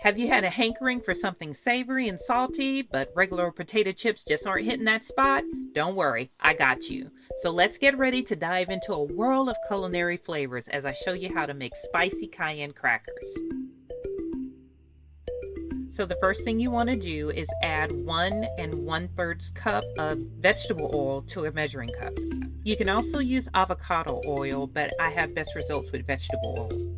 Have you had a hankering for something savory and salty, but regular potato chips just aren't hitting that spot? Don't worry, I got you. So let's get ready to dive into a world of culinary flavors as I show you how to make spicy cayenne crackers. So the first thing you want to do is add 1 1/3 cup of vegetable oil to a measuring cup. You can also use avocado oil, but I have best results with vegetable oil.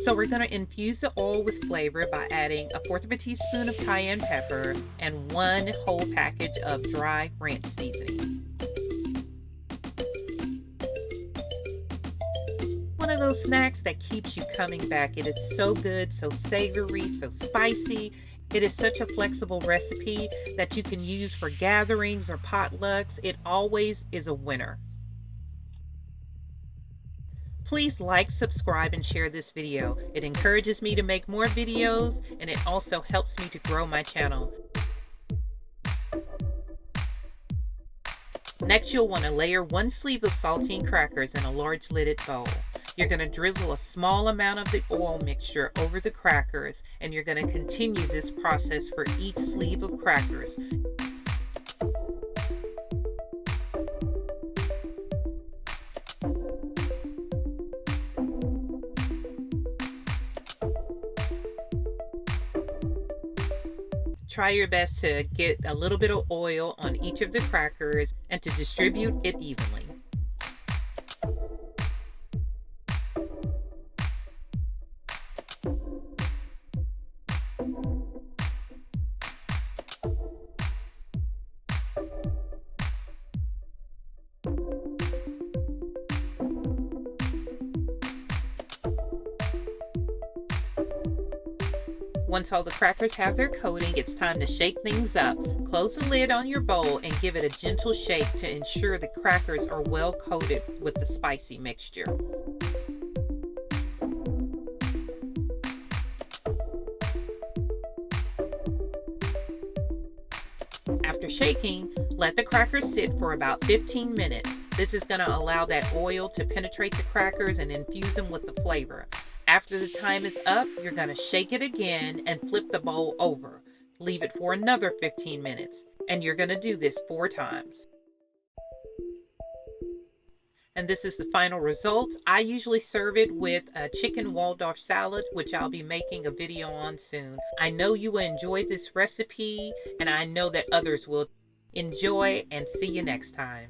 So we're going to infuse the oil with flavor by adding 1/4 teaspoon of cayenne pepper and 1 whole package of dry ranch seasoning. One of those snacks that keeps you coming back. It is so good, so savory, so spicy. It is such a flexible recipe that you can use for gatherings or potlucks. It always is a winner. Please like, subscribe, and share this video. It encourages me to make more videos, and it also helps me to grow my channel. Next, you'll want to layer 1 sleeve of saltine crackers in a large lidded bowl. You're going to drizzle a small amount of the oil mixture over the crackers, and you're going to continue this process for each sleeve of crackers. Try your best to get a little bit of oil on each of the crackers and to distribute it evenly. Once all the crackers have their coating, it's time to shake things up. Close the lid on your bowl and give it a gentle shake to ensure the crackers are well coated with the spicy mixture. After shaking, let the crackers sit for about 15 minutes. This is going to allow that oil to penetrate the crackers and infuse them with the flavor. After the time is up, you're going to shake it again and flip the bowl over. Leave it for another 15 minutes, and you're going to do this 4 times. And this is the final result. I usually serve it with a chicken Waldorf salad, which I'll be making a video on soon. I know you will enjoy this recipe, and I know that others will. Enjoy, and see you next time.